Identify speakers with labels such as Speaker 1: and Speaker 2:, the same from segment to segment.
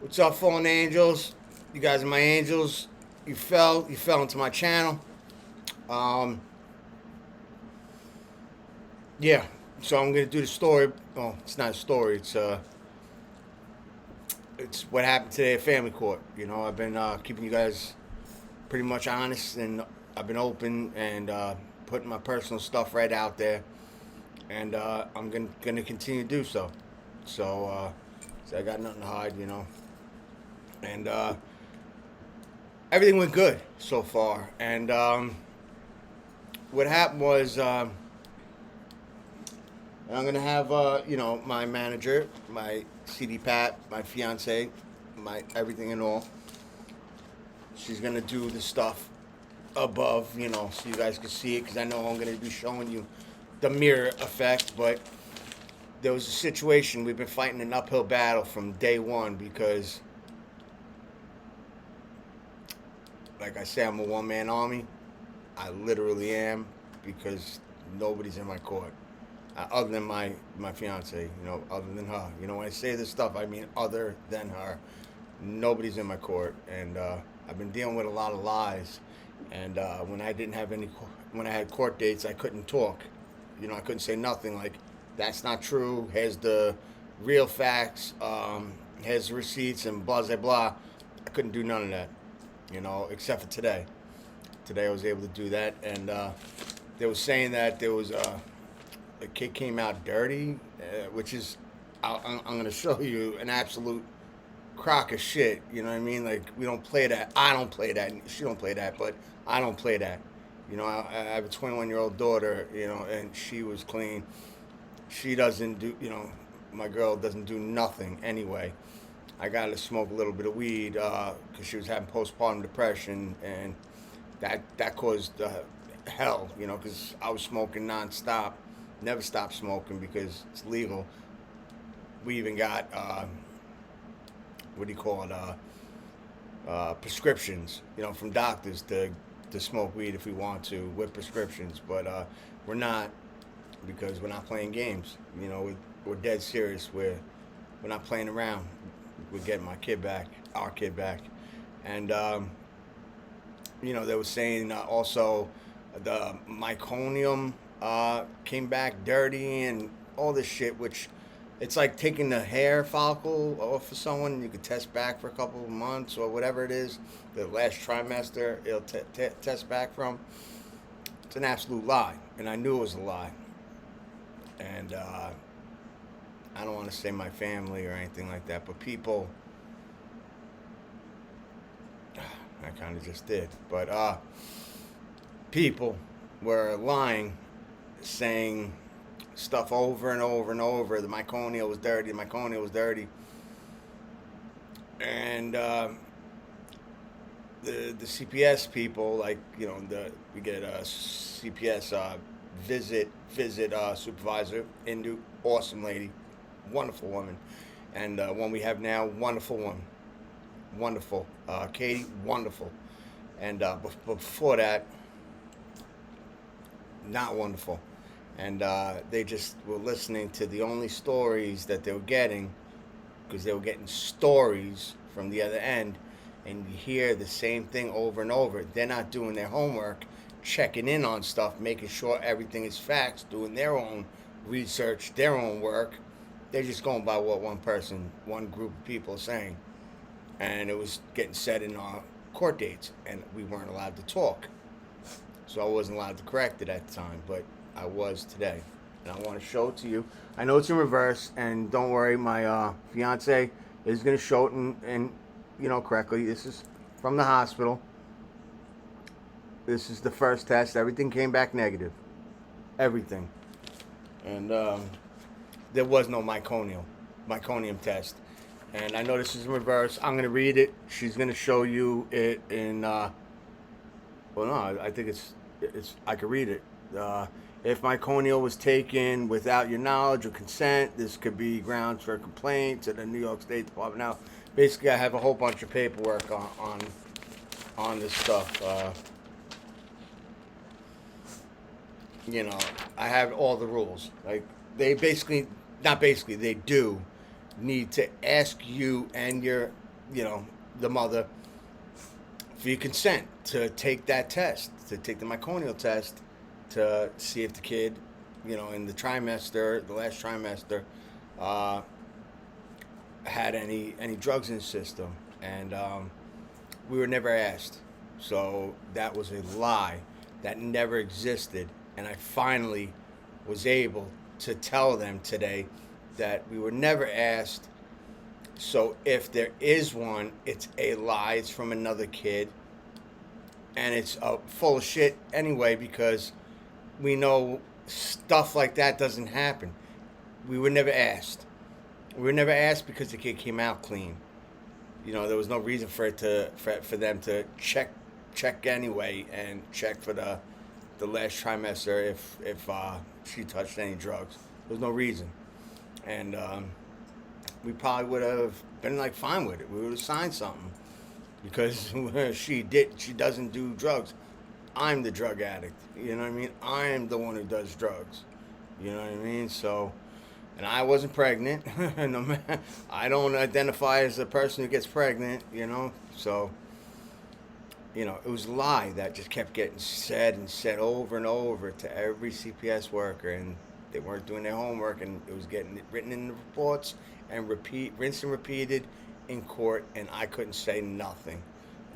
Speaker 1: What's up, fallen angels? You guys are my angels. You fell into my channel. Um, yeah. So I'm gonna do the story. Oh, it's not a story. It's what happened today at family court. I've been keeping you guys pretty much honest, and I've been open and putting my personal stuff right out there, and I'm gonna continue to do so. So I got nothing to hide. And everything went good so far. And what happened was, I'm gonna have my manager, my CD Pat, my fiance, my everything and all. She's gonna do the stuff above, so you guys can see it, because I know I'm gonna be showing you the mirror effect. But there was a situation. We've been fighting an uphill battle from day one because, like I say, I'm a one man army. I literally am, because nobody's in my court. Other than my fiance, other than her. When I say this stuff, I mean other than her. Nobody's in my court, and I've been dealing with a lot of lies. And when I had court dates, I couldn't talk. I couldn't say nothing like, "That's not true. Here's the real facts. Here's the receipts," and blah blah blah. I couldn't do none of that. Except for today. Today I was able to do that, and they were saying that there was a kid came out dirty, which is, I'm going to show you an absolute crock of shit. You know what I mean? Like, we don't play that. I don't play that. She don't play that, but I don't play that. I have a 21-year-old daughter, and she was clean. She doesn't do, my girl doesn't do nothing anyway. I got her to smoke a little bit of weed because she was having postpartum depression, and that caused hell, because I was smoking nonstop. Never stopped smoking because it's legal. We even got what do you call it? Prescriptions, from doctors to smoke weed if we want to with prescriptions. But we're not, because we're not playing games. We're dead serious. We're not playing around. We're getting my kid back, our kid back, and they were saying also the meconium came back dirty and all this shit, which it's like taking the hair follicle off of someone. You could test back for a couple of months or whatever it is, the last trimester it'll test back from. It's an absolute lie, and I knew it was a lie. And I don't want to say my family or anything like that, but people, I kind of just did, but people were lying, saying stuff over and over and over. The meconium was dirty. The meconium was dirty. And the CPS people, like, we get a CPS visit supervisor, Indu, awesome lady, wonderful woman, and one we have now, wonderful woman, wonderful. Katie, wonderful, and before that, not wonderful. And they just were listening to the only stories that they were getting, because they were getting stories from the other end, and you hear the same thing over and over. They're not doing their homework, checking in on stuff, making sure everything is facts, doing their own research, their own work. They're just going by what one group of people are saying. And it was getting said in our court dates, and we weren't allowed to talk. So I wasn't allowed to correct it at the time, but I was today. And I want to show it to you. I know it's in reverse, and don't worry, my fiance is going to show it in correctly. This is from the hospital. This is the first test. Everything came back negative. Everything. And there was no meconium test. And I know this is in reverse. I'm going to read it. She's going to show you it in, well, no, I think it's I can read it. If meconium was taken without your knowledge or consent, this could be grounds for a complaint to the New York State Department. Now, basically, I have a whole bunch of paperwork on this stuff. I have all the rules. Like, they basically, not basically, they do need to ask you and your you know, the mother via consent to take that test, to take the meconial test, to see if the kid, in the trimester, the last trimester, uh, had any drugs in his system, and we were never asked. So that was a lie that never existed, and I finally was able to tell them today that we were never asked. So if there is one, it's a lie. It's from another kid, and it's full of shit anyway, because we know stuff like that doesn't happen. We were never asked. We were never asked because the kid came out clean. There was no reason for them to check anyway, and check for the last trimester if she touched any drugs. There was no reason, and we probably would have been like fine with it. We would have signed something because she doesn't do drugs. I'm the drug addict. You know what I mean? I'm the one who does drugs. You know what I mean? So, and I wasn't pregnant. No, I don't identify as a person who gets pregnant. So, it was a lie that just kept getting said and said over and over to every CPS worker, and they weren't doing their homework, and it was getting written in the reports and rinsed and repeated in court, and I couldn't say nothing.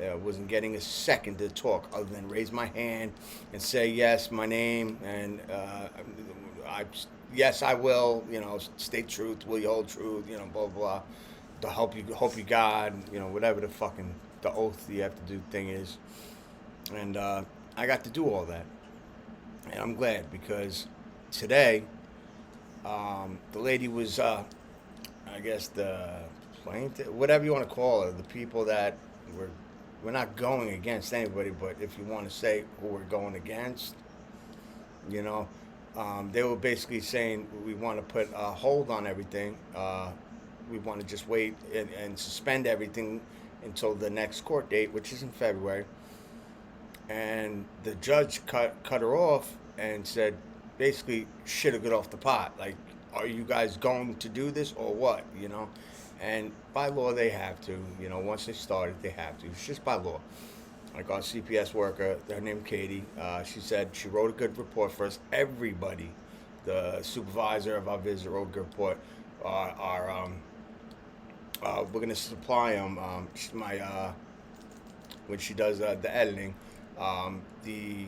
Speaker 1: I wasn't getting a second to talk other than raise my hand and say yes, my name, and yes, I will. State truth. Will you hold truth? Blah blah. To hope you God. Whatever the oath you have to do thing is, and I got to do all that, and I'm glad, because today the lady was, I guess, the plaintiff, whatever you want to call her, the people that we're not going against anybody, but if you want to say who we're going against, they were basically saying we want to put a hold on everything. We want to just wait and suspend everything until the next court date, which is in February. And the judge cut her off and said, basically, shit will get off the pot. Like, are you guys going to do this or what? And by law, they have to. Once they started, they have to. It's just by law. Like our CPS worker, her name Katie, she said she wrote a good report for us. Everybody, the supervisor of our visit wrote a good report. We're going to supply them. When she does the editing, the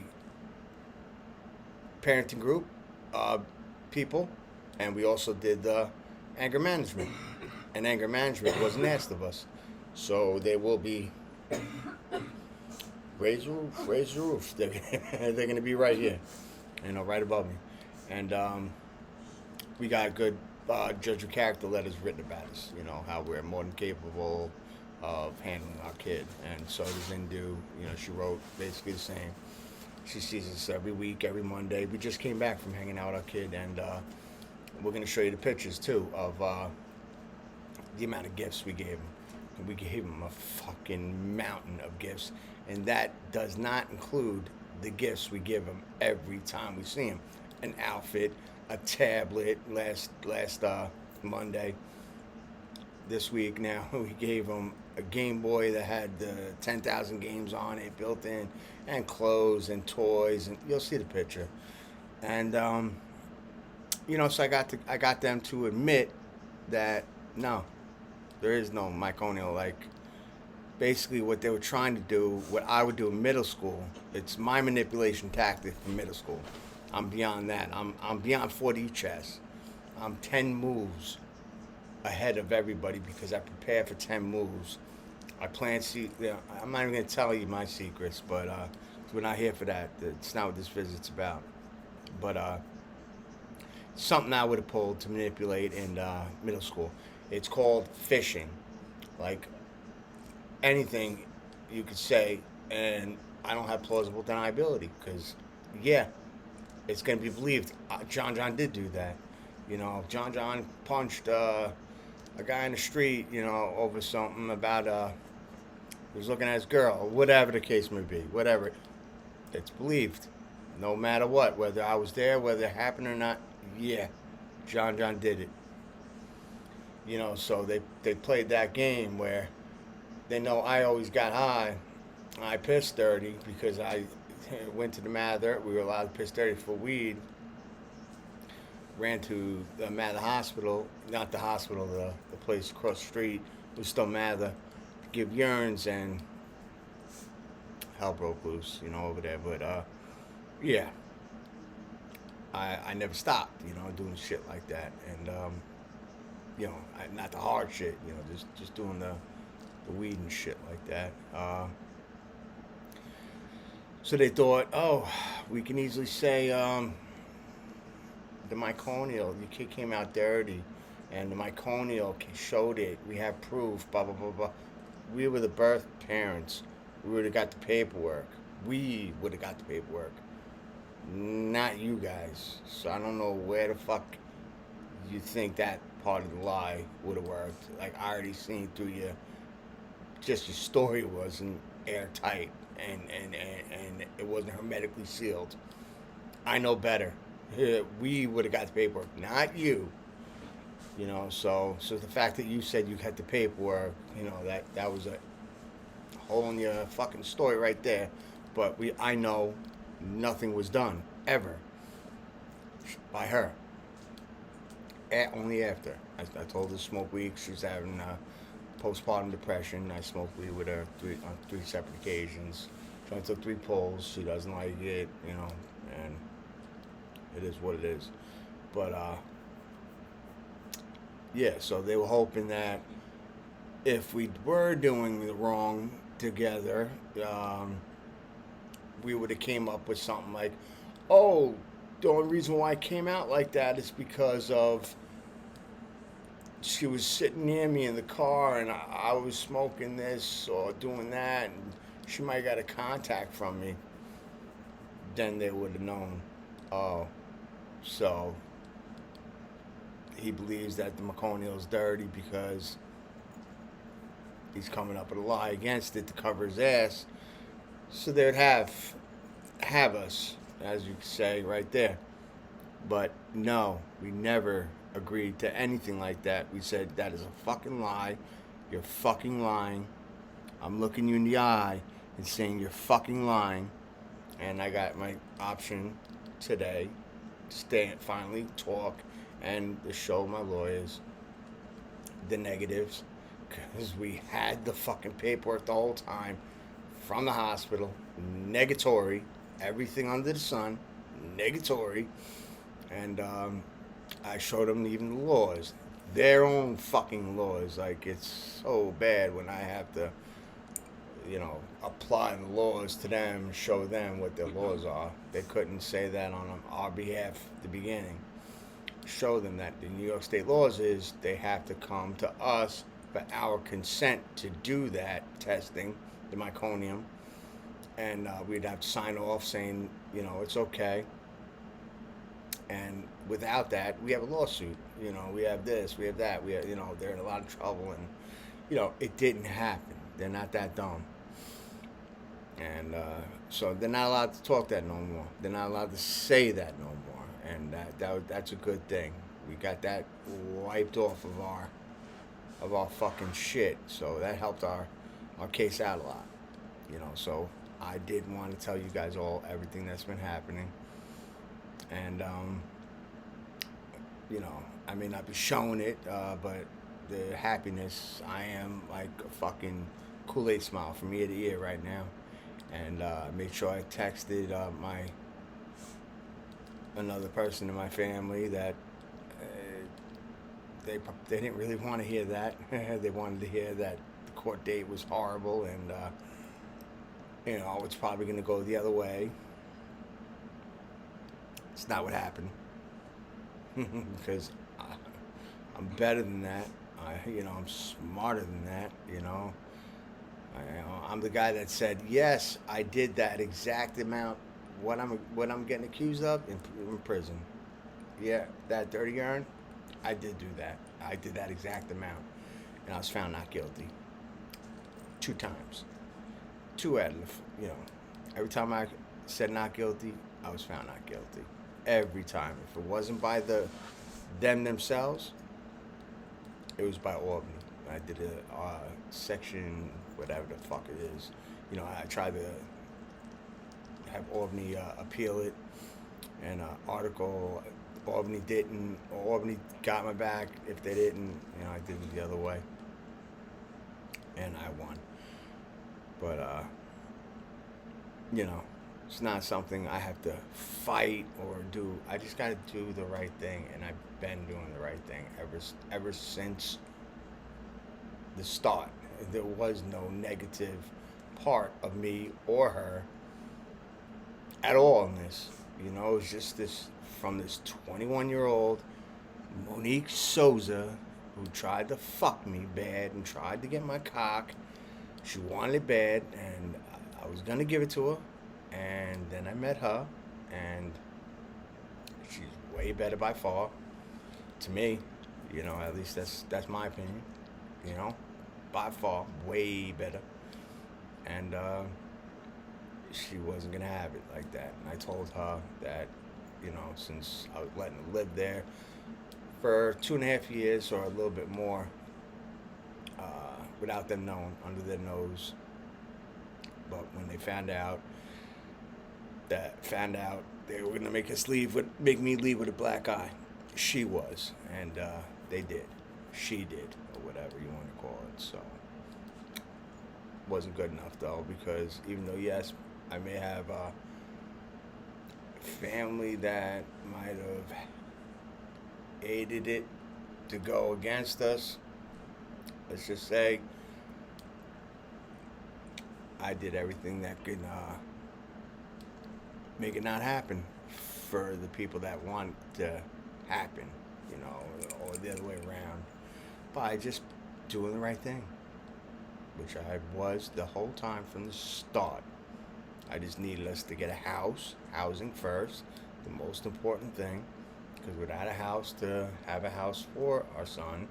Speaker 1: parenting group people, and we also did the anger management. And anger management wasn't asked of us. So they will be, raise the roof. They're going to be right here, right above me. And we got good judge of character letters written about us, how we're more than capable of handling our kid. And so does Indu, she wrote basically the same. She sees us every week, every Monday. We just came back from hanging out with our kid, and we're going to show you the pictures, too, of the amount of gifts we gave him. And we gave him a fucking mountain of gifts, and that does not include the gifts we give him every time we see him. An outfit, a tablet last Monday. This week now, we gave him a Game Boy that had the 10,000 games on it built in, and clothes and toys, and you'll see the picture. And so I got them to admit that no, there is no meconial. Like, basically what they were trying to do, what I would do in middle school, it's my manipulation tactic for middle school. I'm beyond that. I'm beyond 4D chess. I'm 10 moves ahead of everybody because I prepare for 10 moves. I plan I'm not even going to tell you my secrets, but we're not here for that. It's not what this visit's about. But something I would have pulled to manipulate in middle school. It's called fishing. Like, anything you could say, and I don't have plausible deniability because, it's going to be believed. John did do that. John punched a guy in the street, over something about he was looking at his girl, or whatever the case may be, whatever. It's believed. No matter what, whether I was there, whether it happened or not, John did it. So they played that game where They know I always got high. I pissed dirty because I went to the Mather. We were allowed to piss dirty for weed. Ran to the Mather Hospital, not the hospital, the place across the street. It was still Mather. To give urines, and hell broke loose, over there. But yeah, I never stopped, doing shit like that, and not the hard shit, just doing the weed and shit like that. So they thought, oh, we can easily say the meconial, the kid came out dirty, and the meconial showed it. We have proof, blah, blah, blah, blah. We were the birth parents. We would have got the paperwork. We would have got the paperwork. Not you guys. So I don't know where the fuck you think that part of the lie would have worked. Like, I already seen through just your story wasn't airtight, and it wasn't hermetically sealed. I know better. We would have got the paperwork, not you. So the fact that you said you had the paperwork, that was a hole in your fucking story right there. But I know nothing was done ever by her. Only after I told her to smoke weed. She was having postpartum depression. I smoked weed with her on three separate occasions. She only took 3 pulls. She doesn't like it, and it is what it is. But yeah, so they were hoping that if we were doing the wrong together, we would have came up with something like, oh, the only reason why I came out like that is because of she was sitting near me in the car, and I was smoking this or doing that, and she might have got a contact from me. Then they would have known, oh, so he believes that the meconial is dirty because he's coming up with a lie against it to cover his ass. So they'd have us, as you could say right there. But no, we never agreed to anything like that. We said, that is a fucking lie. You're fucking lying. I'm looking you in the eye and saying you're fucking lying. And I got my option today to stay and finally talk and to show my lawyers the negatives, because we had the fucking paperwork the whole time from the hospital. Negatory. Everything under the sun. Negatory. And I showed them even the laws. Their own fucking laws. Like, it's so bad when I have to, apply the laws to them, show them what their laws are. They couldn't say that on our behalf at the beginning. Show them that the New York State laws is they have to come to us for our consent to do that testing, the meconium, and we'd have to sign off saying, it's okay. And without that, we have a lawsuit. We have this, we have that. We have, they're in a lot of trouble, and it didn't happen. They're not that dumb, and so they're not allowed to talk that no more. They're not allowed to say that no more, and that's a good thing. We got that wiped off of our fucking shit. So that helped our case out a lot. So I did want to tell you guys all everything that's been happening. And, I may not be showing it, but the happiness, I am like a fucking Kool-Aid smile from ear to ear right now. And made sure I texted another person in my family that they didn't really want to hear that. They wanted to hear that the court date was horrible, and it's probably going to go the other way. It's not what happened, because I'm better than that. I'm smarter than that. I'm the guy that said, yes, I did that exact amount. What I'm getting accused of in prison. Yeah, that dirty urine, I did do that. I did that exact amount, and I was found not guilty 2 times. 2 out of every time I said not guilty, I was found not guilty. Every time. If it wasn't by them themselves, it was by Albany. I did a section, whatever the fuck it is. You know, I tried to have Albany appeal it, and article Albany didn't, or Albany got my back. If they didn't, you know, I did it the other way, and I won. But you know, it's not something I have to fight or do. I just got to do the right thing, and I've been doing the right thing ever since the start. There was no negative part of me or her at all in this. You know, it was just this from this 21-year-old Monique Souza who tried to fuck me bad and tried to get my cock. She wanted it bad, and I was gonna give it to her. And then I met her, and she's way better by far to me. You know, at least that's my opinion. You know, by far, way better. And she wasn't gonna have it like that. And I told her that, you know, since I was letting her live there for 2.5 years or a little bit more, without them knowing, under their nose. But when they found out they were gonna make me leave with a black eye, she was, and they did. She did, or whatever you want to call it. So wasn't good enough though, because even though yes, I may have family that might have aided it to go against us, let's just say I did everything that could make it not happen for the people that want to happen, you know, or the other way around, by just doing the right thing, which I was the whole time from the start. I just needed us to get a housing first, the most important thing, because without a house to have a house for our son,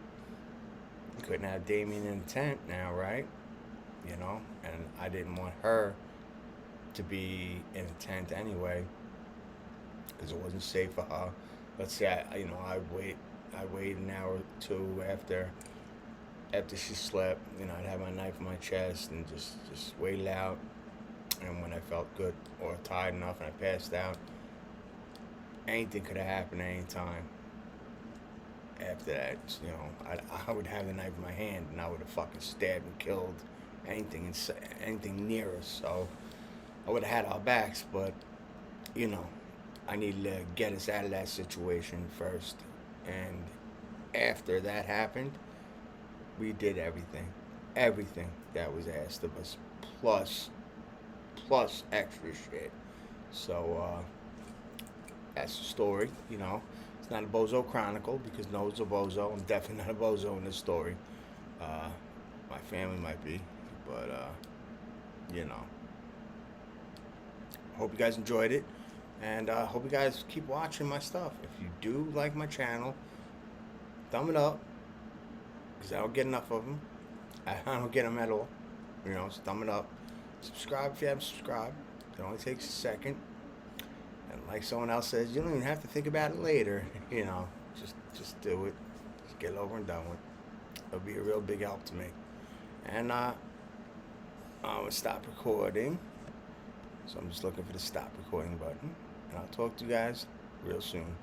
Speaker 1: we couldn't have Damien in a tent now, right? You know, and I didn't want her to be in a tent anyway, because it wasn't safe for her. Let's say I wait an hour or two after she slept. You know, I'd have my knife in my chest and just wait it out. And when I felt good or tired enough and I passed out, anything could have happened at any time. After that, you know, I would have the knife in my hand and I would have fucking stabbed and killed anything near us. So I would have had our backs, but you know, I needed to get us out of that situation first. And after that happened, we did everything that was asked of us, plus extra shit. So that's the story. You know, it's not a bozo chronicle, because no one's a bozo. I'm definitely not a bozo in this story. My family might be, but you know. Hope you guys enjoyed it, and hope you guys keep watching my stuff. If you do like my channel, thumb it up, because I don't get enough of them. I don't get them at all. You know, so thumb it up. Subscribe if you haven't subscribed. It only takes a second. And like someone else says, you don't even have to think about it later. You know, just do it. Just get it over and done with. It'll be a real big help to me. And I'm gonna stop recording. So I'm just looking for the stop recording button. And I'll talk to you guys real soon.